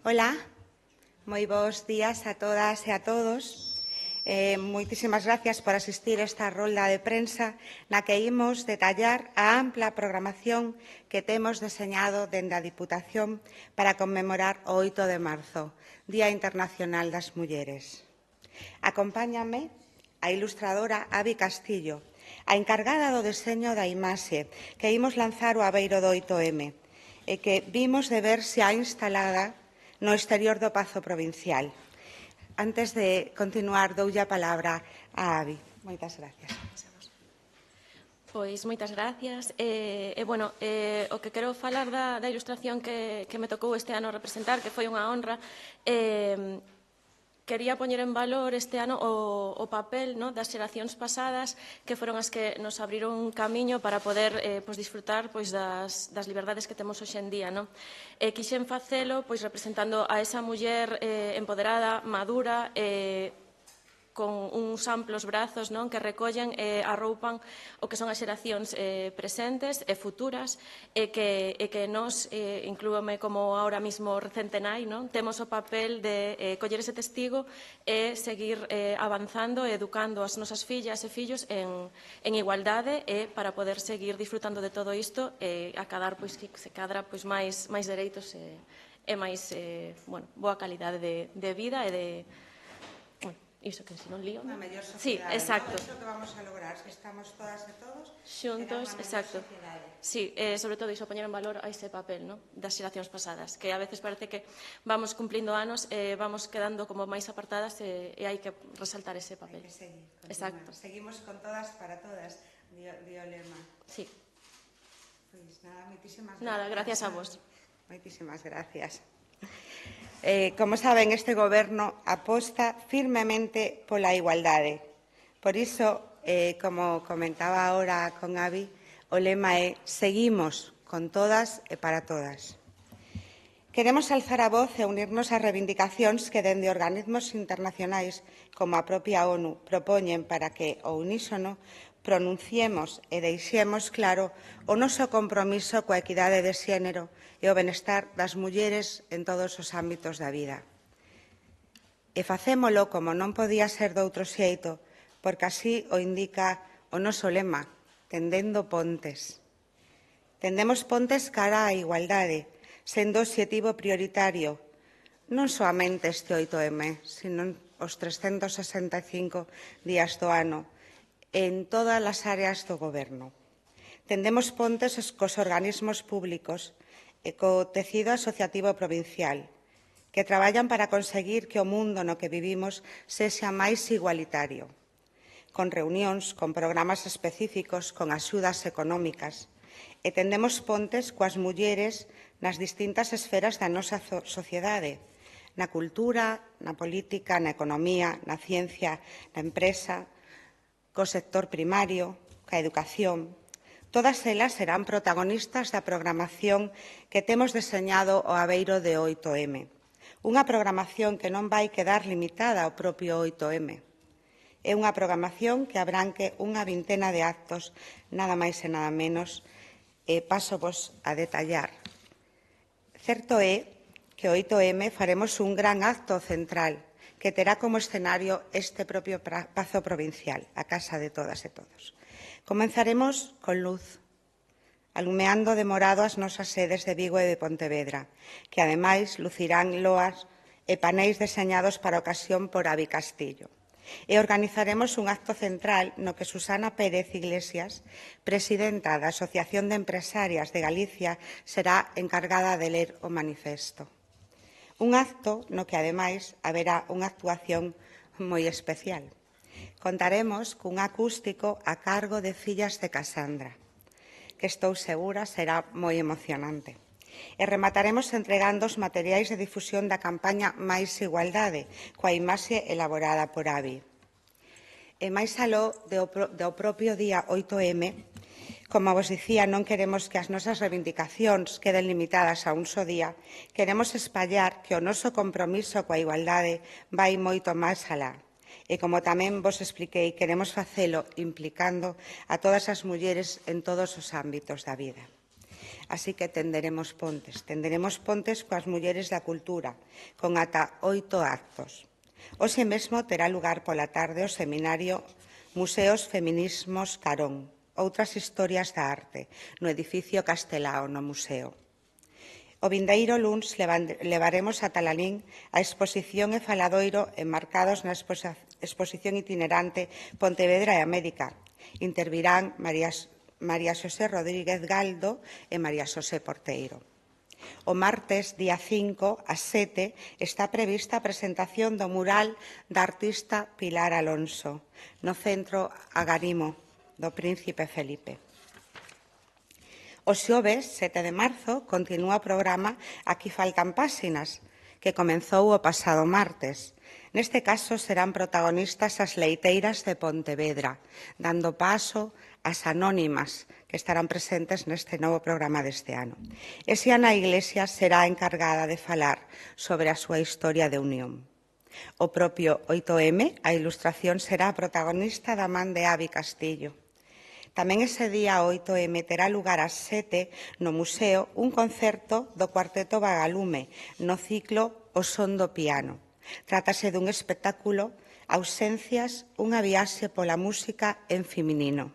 Ola, moi bons días a todas e a todos. Moitísimas gracias por asistir a esta rolda de prensa na que imos detallar a ampla programación que temos deseñado dende a Diputación para conmemorar o 8 de marzo, Día Internacional das Mulleres. Acompáñame a ilustradora Abi Castillo, a encargada do deseño da imaxe que imos lanzar o abeiro do 8M e que vimos de ver xa instalada no exterior do Pazo Provincial. Antes de continuar, doulle a palabra a Abi. Moitas gracias. Pois moitas gracias. O que quero falar da ilustración que me tocou este ano representar, que foi unha honra, quería poñer en valor este ano o papel das xeracións pasadas que foron as que nos abriron un camiño para poder disfrutar das liberdades que temos hoxe en día. Quixen facelo representando a esa muller empoderada, madura, con uns amplos brazos que recollen e arroupan o que son as xeracións presentes e futuras e que nos, inclúome como ahora mismo recente nai, temos o papel de coller ese testigo e seguir avanzando e educando as nosas fillas e fillos en igualdade e para poder seguir disfrutando de todo isto e acadar que se cadra máis dereitos e máis boa calidade de vida e de iso que se non lío. Unha mellor sociedade. Sí, exacto. Todo iso que vamos a lograr, que estamos todas e todos xuntos, exacto. Sociedade. Sí, sobre todo iso, poñer en valor a ese papel das xeracións pasadas, que a veces parece que vamos cumplindo anos e vamos quedando como máis apartadas e hai que resaltar ese papel. Hai que seguir, exacto. Seguimos con todas para todas, di o lema. Sí. Pois nada, moitísimas gracias. Nada, gracias a vos. Moitísimas gracias. Como saben, este Goberno aposta firmemente pola igualdade. Por iso, como comentaba ahora con Abi, o lema é «Seguimos con todas e para todas». Queremos alzar a voz e unirnos ás reivindicacións que dende organismos internacionais como a propia ONU propoñen para que, ao unísono, pronunciemos e deixemos claro o noso compromiso coa equidade de xénero e o benestar das mulleres en todos os ámbitos da vida. E facémolo como non podía ser doutro xeito, porque así o indica o noso lema, tendendo pontes. Tendemos pontes cara á igualdade, sendo o obxectivo prioritario, non soamente este 8M, sino os 365 días do ano, en todas as áreas do Goberno. Tendemos pontes cos organismos públicos e co tecido asociativo provincial, que traballan para conseguir que o mundo no que vivimos sexa máis igualitario, con reunións, con programas específicos, con axudas económicas, e tendemos pontes coas mulleres nas distintas esferas da nosa sociedade, na cultura, na política, na economía, na ciencia, na empresa, co sector primario, ca educación. Todas elas serán protagonistas da programación que temos deseñado o abeiro de 8M. Unha programación que non vai quedar limitada ao propio 8M. É unha programación que abranque unha vintena de actos, nada máis e nada menos, e paso vos a detallar. Certo é que o 8M faremos un gran acto central que terá como escenario este propio Pazo Provincial, a casa de todas e todos. Comenzaremos con luz, alumeando de morado as nosas sedes de Vigo e de Pontevedra, que ademais lucirán loas e paneis deseñados para a ocasión por Abi Castillo. E organizaremos un acto central no que Susana Pérez Iglesias, presidenta da Asociación de Empresarias de Galicia, será encargada de ler o manifesto. Un acto no que, ademais, haberá unha actuación moi especial. Contaremos cun acústico a cargo de Fillas de Casandra, que estou segura será moi emocionante. E remataremos entregando os materiais de difusión da campaña Máis Igualdade, coa imaxe elaborada por Abi. E máis aló do propio día 8M, como vos dicía, non queremos que as nosas reivindicacións queden limitadas a un só día, queremos espallar que o noso compromiso coa igualdade vai moito máis alá. E, como tamén vos expliquei, queremos facelo implicando a todas as mulleres en todos os ámbitos da vida. así que tenderemos pontes coas mulleres da cultura, con ata 8 actos. Hoxe mesmo terá lugar pola tarde o seminario Museos, Feminismos, Carón, outras historias da arte, no edificio Castelao, no museo. O vindeiro luns levaremos a Talalín a exposición e faladoiro enmarcados na exposición itinerante Pontevedra e América. Intervirán María Xosé Rodríguez Galdo e María Xosé Porteiro. O martes, día 5, ás 7, está prevista a presentación do mural da artista Pilar Alonso no Centro Agarimo do Príncipe Felipe. O xoves, 7 de marzo, continúa o programa Aquí faltan páxinas, que comezou o pasado martes. Neste caso serán protagonistas as leiteiras de Pontevedra, dando paso ás anónimas que estarán presentes neste novo programa deste ano. E Xiana Iglesias será a encargada de falar sobre a súa historia de unión. O propio 8M, a ilustración, será a protagonista da man de Avi Castillo. Tamén ese día 8M terá lugar ás 7 no museo un concerto do Cuarteto Vagalume no ciclo O son do piano. Trátase dun espectáculo Ausencias, unha viaxe pola música en feminino.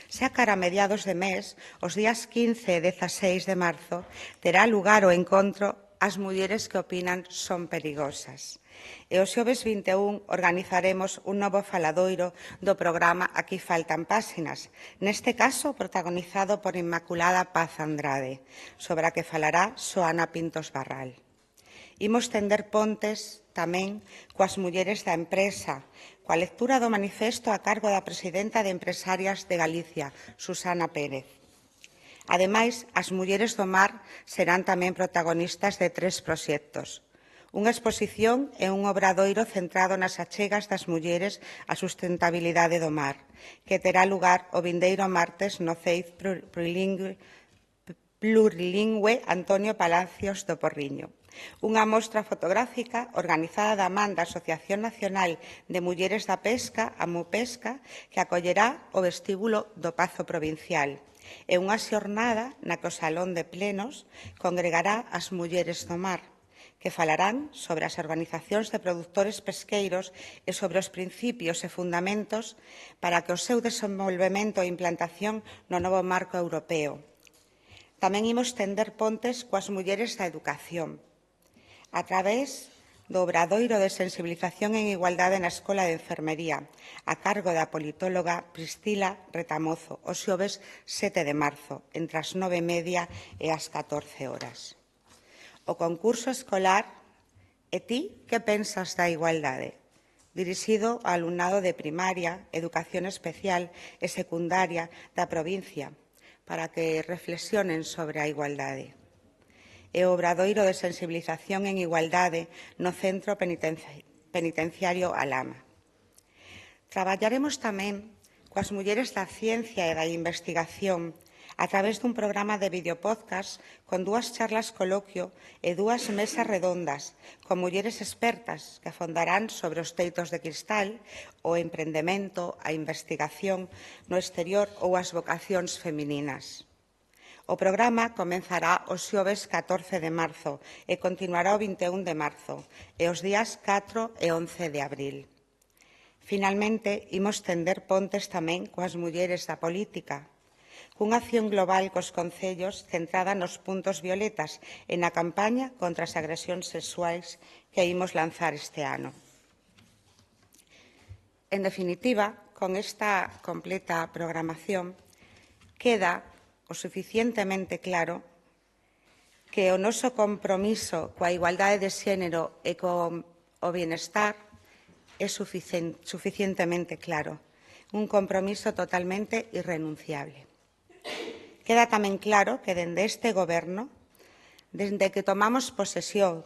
Xa cara a mediados de mes, os días 15 e 16 de marzo, terá lugar o encontro As mulleres que opinan son perigosas. E o xoves 21 organizaremos un novo faladoiro do programa Aquí faltan páxinas, neste caso protagonizado por Inmaculada Paz Andrade, sobre a que falará Xoana Pintos Barral. Imos tender pontes tamén coas mulleres da empresa, coa lectura do manifesto a cargo da presidenta de Empresarias de Galicia, Susana Pérez. Ademais, as mulleres do mar serán tamén protagonistas de 3 proxectos. Unha exposición e un obradoiro centrado nas achegas das mulleres á sustentabilidade do mar, que terá lugar o vindeiro martes no CEIF plurilingüe Antonio Palacios do Porriño. Unha mostra fotográfica organizada da man da Asociación Nacional de Mulleres da Pesca, a MUPESCA, que acollerá o vestíbulo do Pazo Provincial, e unha xornada na que o Salón de Plenos congregará as mulleres do mar, que falarán sobre as organizacións de produtores pesqueiros e sobre os principios e fundamentos para que o seu desenvolvemento e implantación no novo marco europeo. Tamén imos tender pontes coas mulleres da educación, a través do obradoiro de sensibilización en igualdade na Escola de Enfermería, a cargo da politóloga Priscila Retamozo, o xoves 7 de marzo, entre as 9:30 e as 14 horas. O concurso escolar E ti que pensas da igualdade? Dirixido ao alumnado de primaria, educación especial e secundaria da provincia, para que reflexionen sobre a igualdade. E o obradoiro de sensibilización en igualdade no Centro Penitenciario Alama. Traballaremos tamén coas mulleres da ciencia e da investigación a través dun programa de videopodcast con 2 charlas coloquio e 2 mesas redondas con mulleres expertas que afondarán sobre os teitos de cristal, o emprendemento, a investigación no exterior ou as vocacións femininas. O programa comenzará o xoves 14 de marzo e continuará o 21 de marzo e os días 4 e 11 de abril. Finalmente, imos tender pontes tamén coas mulleres da política, cunha acción global cos concellos centrada nos puntos violetas e na campaña contra as agresións sexuais que imos lanzar este ano. En definitiva, con esta completa programación, queda o suficientemente claro que o noso compromiso coa igualdade de xénero e co bienestar é suficientemente claro, un compromiso totalmente irrenunciable. Queda tamén claro que dende este Goberno, dende que tomamos posesión,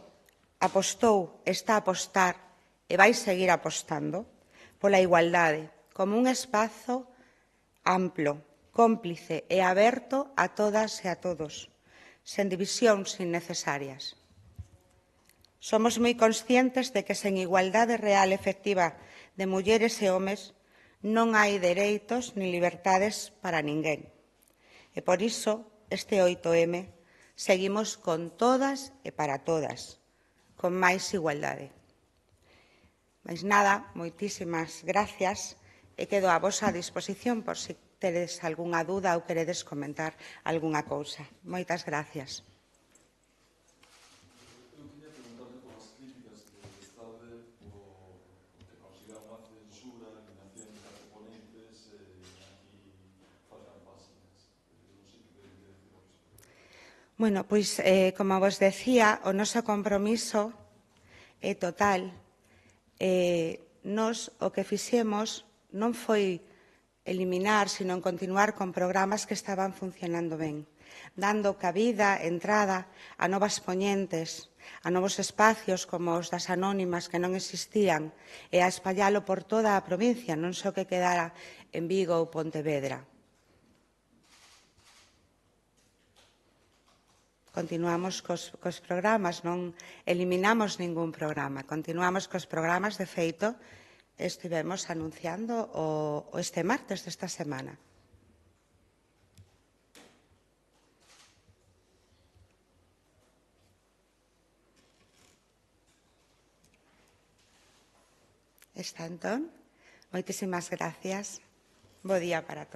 apostou, está a apostar e vai seguir apostando pola igualdade como un espazo amplo, cómplice e aberto a todas e a todos, sen divisións innecesarias. Somos moi conscientes de que sen igualdade real e efectiva de mulleres e homes non hai dereitos ni libertades para ninguén. E por iso este 8M, seguimos con todas e para todas, con máis igualdade. Mais nada, moitísimas gracias e quedo a vosa disposición por si tedes algunha dúda ou queredes comentar algunha cousa. Moitas gracias. Bueno, pois, como vos decía, o noso compromiso é total. Nos o que fixemos non foi eliminar, sino continuar con programas que estaban funcionando ben, dando cabida, entrada a novas poñentes, a novos espacios como os das anónimas que non existían e a espallalo por toda a provincia, non só que quedara en Vigo ou Pontevedra. Continuamos cos programas, non eliminamos ningún programa, continuamos cos programas, de feito, estivemos anunciando este martes desta semana. Está entón? Moitísimas gracias. Bo día para todos.